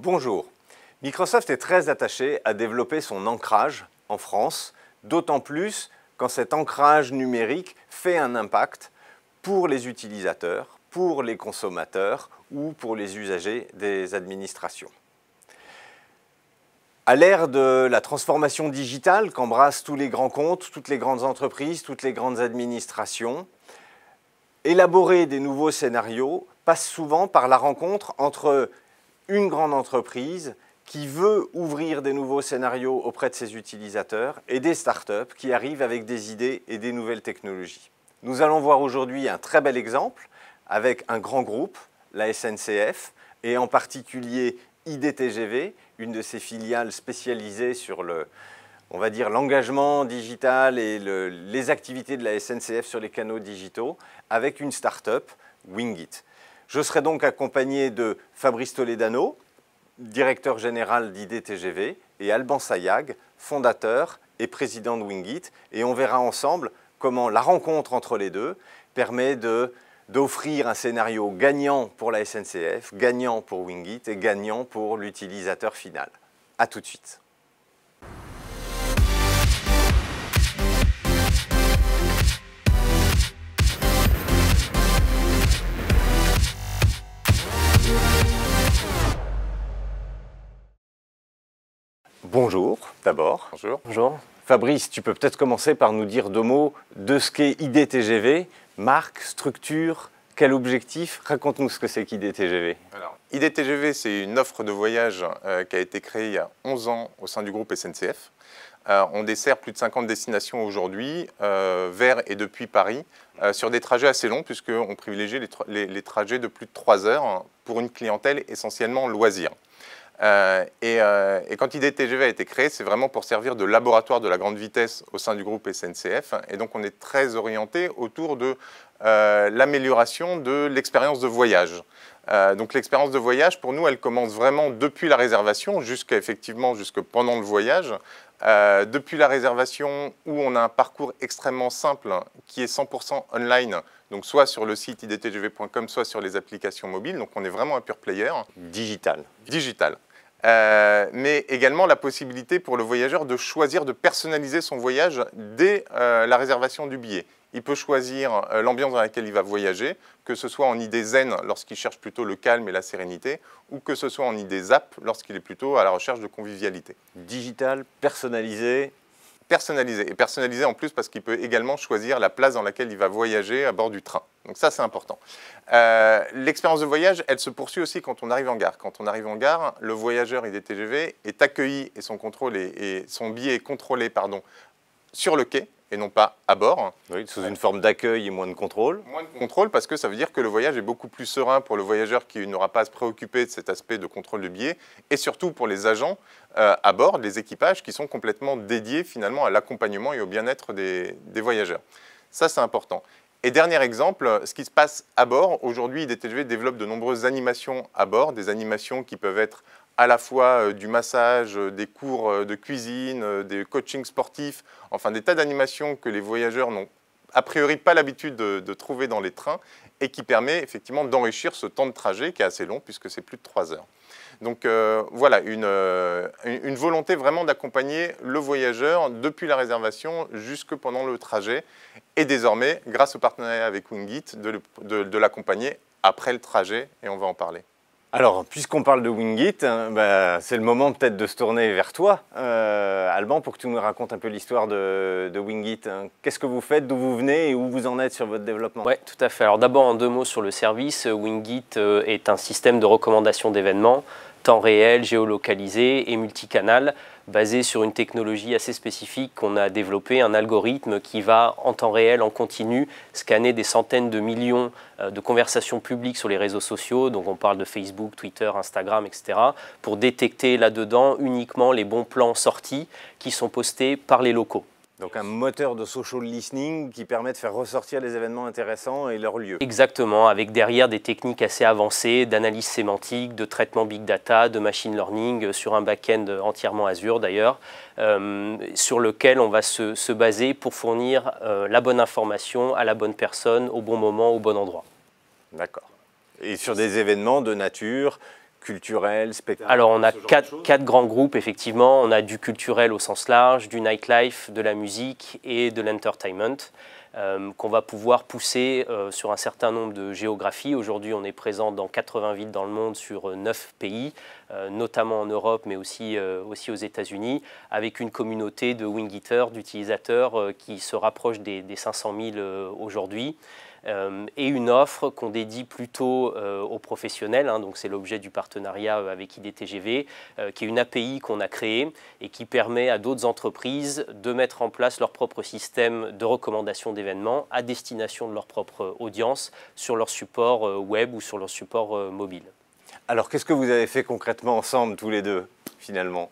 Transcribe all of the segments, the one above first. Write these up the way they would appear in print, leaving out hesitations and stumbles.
Bonjour. Microsoft est très attaché à développer son ancrage en France, d'autant plus quand cet ancrage numérique fait un impact pour les utilisateurs, pour les consommateurs ou pour les usagers des administrations. À l'ère de la transformation digitale qu'embrassent tous les grands comptes, toutes les grandes entreprises, toutes les grandes administrations, élaborer des nouveaux scénarios passe souvent par la rencontre entre une grande entreprise qui veut ouvrir des nouveaux scénarios auprès de ses utilisateurs et des startups qui arrivent avec des idées et des nouvelles technologies. Nous allons voir aujourd'hui un très bel exemple avec un grand groupe, la SNCF, et en particulier IDTGV, une de ses filiales spécialisées sur l'engagement digital et les activités de la SNCF sur les canaux digitaux, avec une start-up, Wingit. Je serai donc accompagné de Fabrice Toledano, directeur général d'IDTGV, et Alban Sayag, fondateur et président de Wingit. Et on verra ensemble comment la rencontre entre les deux permet d'offrir un scénario gagnant pour la SNCF, gagnant pour Wingit et gagnant pour l'utilisateur final. A tout de suite. Bonjour, d'abord. Bonjour. Bonjour. Fabrice, tu peux peut-être commencer par nous dire deux mots de ce qu'est IDTGV, marque, structure, quel objectif? Raconte-nous ce que c'est qu'IDTGV. Alors, IDTGV, c'est une offre de voyage qui a été créée il y a 11 ans au sein du groupe SNCF. On dessert plus de 50 destinations aujourd'hui, vers et depuis Paris, sur des trajets assez longs, puisqu'on privilégie les trajets de plus de 3 heures pour une clientèle essentiellement loisir. Et quand IDTGV a été créé, c'est vraiment pour servir de laboratoire de la grande vitesse au sein du groupe SNCF. Et donc, on est très orienté autour de l'amélioration de l'expérience de voyage. Donc, l'expérience de voyage, pour nous, elle commence vraiment depuis la réservation jusque pendant le voyage. Depuis la réservation, où on a un parcours extrêmement simple qui est 100% online, donc soit sur le site idtgv.com, soit sur les applications mobiles. Donc, on est vraiment un pure player. Digital. Digital. Mais également la possibilité pour le voyageur de choisir de personnaliser son voyage dès la réservation du billet. Il peut choisir l'ambiance dans laquelle il va voyager, que ce soit en idée zen lorsqu'il cherche plutôt le calme et la sérénité, ou que ce soit en idée zap lorsqu'il est plutôt à la recherche de convivialité. Digital, personnalisé. Personnalisé. Et personnalisé en plus parce qu'il peut également choisir la place dans laquelle il va voyager à bord du train. Donc ça, c'est important. L'expérience de voyage, elle se poursuit aussi quand on arrive en gare. Quand on arrive en gare, le voyageur IDTGV est accueilli et son billet est contrôlé sur le quai et non pas à bord. Oui, sous une forme d'accueil et moins de contrôle. Moins de contrôle parce que ça veut dire que le voyage est beaucoup plus serein pour le voyageur qui n'aura pas à se préoccuper de cet aspect de contrôle de billets et surtout pour les agents à bord, les équipages qui sont complètement dédiés finalement à l'accompagnement et au bien-être des voyageurs. Ça, c'est important. Et dernier exemple, ce qui se passe à bord. Aujourd'hui, IDTGV développe de nombreuses animations à bord, des animations qui peuvent être à la fois du massage, des cours de cuisine, des coachings sportifs, enfin des tas d'animations que les voyageurs n'ont a priori pas l'habitude de trouver dans les trains et qui permet effectivement d'enrichir ce temps de trajet qui est assez long puisque c'est plus de 3 heures. Donc voilà, une volonté vraiment d'accompagner le voyageur depuis la réservation jusque pendant le trajet et désormais, grâce au partenariat avec Wingit, de l'accompagner après le trajet et on va en parler. Alors, puisqu'on parle de Wingit, c'est le moment peut-être de se tourner vers toi, Alban, pour que tu nous racontes un peu l'histoire de Wingit. Qu'est-ce que vous faites, d'où vous venez et où vous en êtes sur votre développement? Oui, tout à fait. Alors d'abord, en 2 mots sur le service, Wingit est un système de recommandation d'événements, temps réel, géolocalisé et multicanal, basé sur une technologie assez spécifique qu'on a développée, un algorithme qui va en temps réel, en continu, scanner des centaines de millions de conversations publiques sur les réseaux sociaux, donc on parle de Facebook, Twitter, Instagram, etc., pour détecter là-dedans uniquement les bons plans sortis qui sont postés par les locaux. Donc un moteur de social listening qui permet de faire ressortir les événements intéressants et leur lieu. Exactement, avec derrière des techniques assez avancées d'analyse sémantique, de traitement big data, de machine learning sur un back-end entièrement Azure d'ailleurs, sur lequel on va se baser pour fournir la bonne information à la bonne personne, au bon moment, au bon endroit. D'accord. Et sur des événements de nature culturel, spectacle? Alors on a quatre grands groupes, effectivement. On a du culturel au sens large, du nightlife, de la musique et de l'entertainment. Qu'on va pouvoir pousser sur un certain nombre de géographies. Aujourd'hui, on est présent dans 80 villes dans le monde sur 9 pays, notamment en Europe, mais aussi aux États-Unis, avec une communauté de Winghitters, d'utilisateurs qui se rapproche des 500 000 aujourd'hui. Et une offre qu'on dédie plutôt aux professionnels, hein, donc c'est l'objet du partenariat avec IDTGV, qui est une API qu'on a créée et qui permet à d'autres entreprises de mettre en place leur propre système de recommandation d'événements à destination de leur propre audience sur leur support web ou sur leur support mobile. Alors qu'est-ce que vous avez fait concrètement ensemble tous les deux finalement?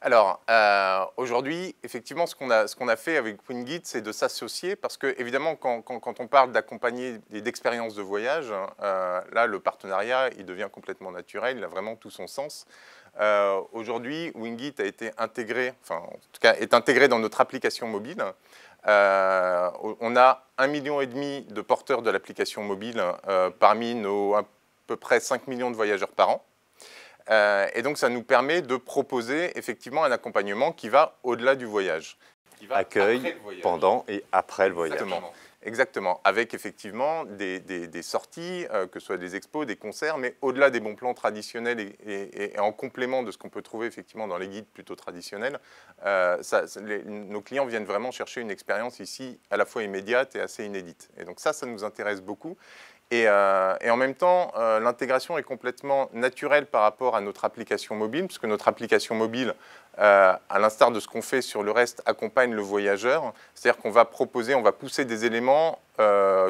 Alors, aujourd'hui, effectivement, ce qu'on a fait avec Wingit, c'est de s'associer parce que, évidemment, quand on parle d'accompagner et d'expériences de voyage, là, le partenariat, il devient complètement naturel, il a vraiment tout son sens. Aujourd'hui, Wingit a été intégré, enfin, en tout cas, est intégré dans notre application mobile. On a 1,5 million de porteurs de l'application mobile parmi nos à peu près 5 millions de voyageurs par an. Et donc, ça nous permet de proposer effectivement un accompagnement qui va au-delà du voyage. Qui va accueil, pendant et après le voyage. Exactement. Avec effectivement des sorties, que ce soit des expos, des concerts, mais au-delà des bons plans traditionnels et en complément de ce qu'on peut trouver effectivement dans les guides plutôt traditionnels, nos clients viennent vraiment chercher une expérience ici à la fois immédiate et assez inédite. Et donc ça nous intéresse beaucoup. Et en même temps, l'intégration est complètement naturelle par rapport à notre application mobile, puisque notre application mobile, à l'instar de ce qu'on fait sur le reste, accompagne le voyageur. C'est-à-dire qu'on va proposer, on va pousser des éléments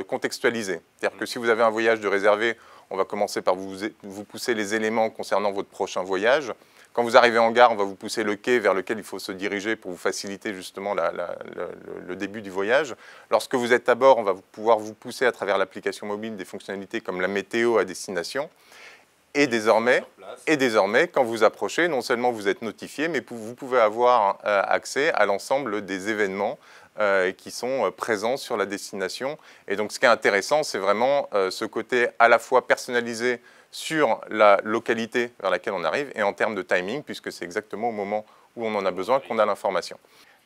contextualisés. C'est-à-dire que si vous avez un voyage de réservé, on va commencer par vous pousser les éléments concernant votre prochain voyage. Quand vous arrivez en gare, on va vous pousser le quai vers lequel il faut se diriger pour vous faciliter justement le début du voyage. Lorsque vous êtes à bord, on va pouvoir vous pousser à travers l'application mobile des fonctionnalités comme la météo à destination. Et désormais, quand vous approchez, non seulement vous êtes notifié, mais vous pouvez avoir accès à l'ensemble des événements qui sont présents sur la destination. Et donc ce qui est intéressant, c'est vraiment ce côté à la fois personnalisé sur la localité vers laquelle on arrive et en termes de timing, puisque c'est exactement au moment où on en a besoin qu'on a l'information.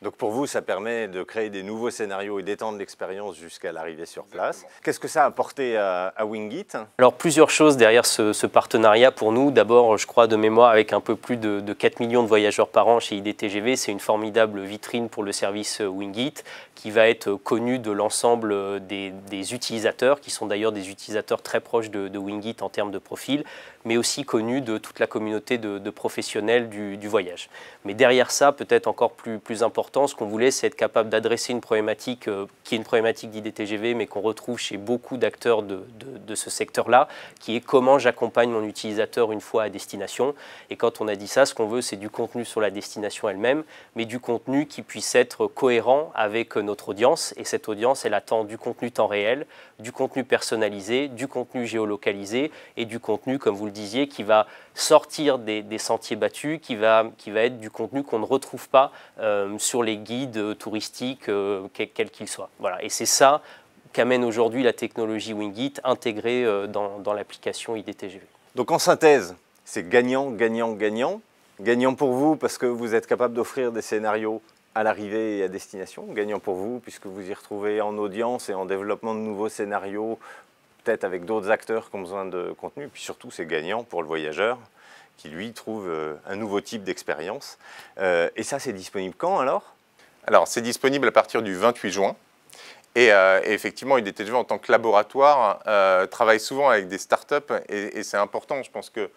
Donc pour vous, ça permet de créer des nouveaux scénarios et d'étendre l'expérience jusqu'à l'arrivée sur place. Qu'est-ce que ça a apporté à Wingit? Alors plusieurs choses derrière ce partenariat pour nous. D'abord, je crois de mémoire, avec un peu plus de 4 millions de voyageurs par an chez IDTGV, c'est une formidable vitrine pour le service Wingit qui va être connu de l'ensemble des utilisateurs, qui sont d'ailleurs des utilisateurs très proches de Wingit en termes de profil, mais aussi connu de toute la communauté de professionnels du voyage. Mais derrière ça, peut-être encore plus important, ce qu'on voulait, c'est être capable d'adresser une problématique qui est une problématique d'IDTGV, mais qu'on retrouve chez beaucoup d'acteurs de ce secteur-là, qui est comment j'accompagne mon utilisateur une fois à destination. Et quand on a dit ça, ce qu'on veut, c'est du contenu sur la destination elle-même, mais du contenu qui puisse être cohérent avec notre audience. Et cette audience, elle attend du contenu temps réel, du contenu personnalisé, du contenu géolocalisé et du contenu, comme vous le disiez, qui va sortir des sentiers battus, qui va être du contenu qu'on ne retrouve pas sur les guides touristiques, quels qu'ils soient. Voilà. Et c'est ça qu'amène aujourd'hui la technologie Wingit intégrée dans l'application IDTGV. Donc en synthèse, c'est gagnant, gagnant, gagnant. Gagnant pour vous parce que vous êtes capable d'offrir des scénarios à l'arrivée et à destination. Gagnant pour vous puisque vous y retrouvez en audience et en développement de nouveaux scénarios, peut-être avec d'autres acteurs qui ont besoin de contenu. Puis surtout, c'est gagnant pour le voyageur qui, lui, trouve un nouveau type d'expérience. Et ça, c'est disponible quand, alors? Alors, c'est disponible à partir du 28 juin. Et effectivement, IDTGV, en tant que laboratoire, travaille souvent avec des startups. Et c'est important, je pense que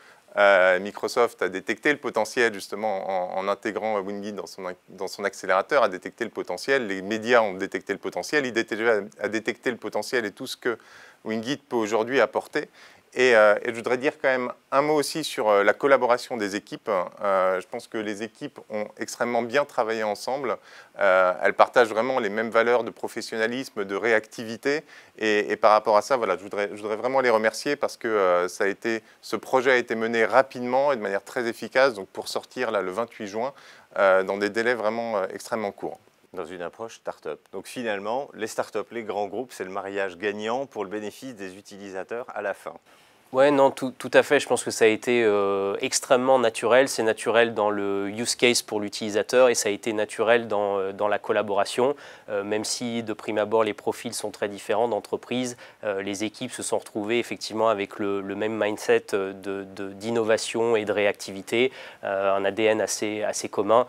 Microsoft a détecté le potentiel, justement, en intégrant Wingit dans son accélérateur, a détecté le potentiel. Les médias ont détecté le potentiel. IDTGV a détecté le potentiel et tout ce que Wingit peut aujourd'hui apporter. Et je voudrais dire quand même un mot aussi sur la collaboration des équipes. Je pense que les équipes ont extrêmement bien travaillé ensemble. Elles partagent vraiment les mêmes valeurs de professionnalisme, de réactivité. Et par rapport à ça, voilà, je voudrais vraiment les remercier parce que ce projet a été mené rapidement et de manière très efficace, donc pour sortir là, le 28 juin dans des délais vraiment extrêmement courts. Dans une approche start-up. Donc finalement, les start-up, les grands groupes, c'est le mariage gagnant pour le bénéfice des utilisateurs à la fin. Ouais, non, tout à fait. Je pense que ça a été extrêmement naturel. C'est naturel dans le use case pour l'utilisateur et ça a été naturel dans la collaboration. Même si de prime abord les profils sont très différents d'entreprise, les équipes se sont retrouvées effectivement avec le même mindset d'innovation et de réactivité, un ADN assez commun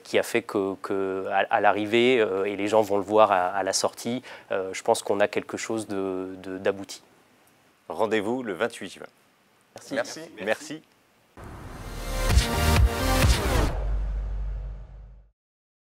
qui a fait qu'à l'arrivée, et les gens vont le voir à la sortie, je pense qu'on a quelque chose d'abouti. Rendez-vous le 28 juin. Merci. Merci.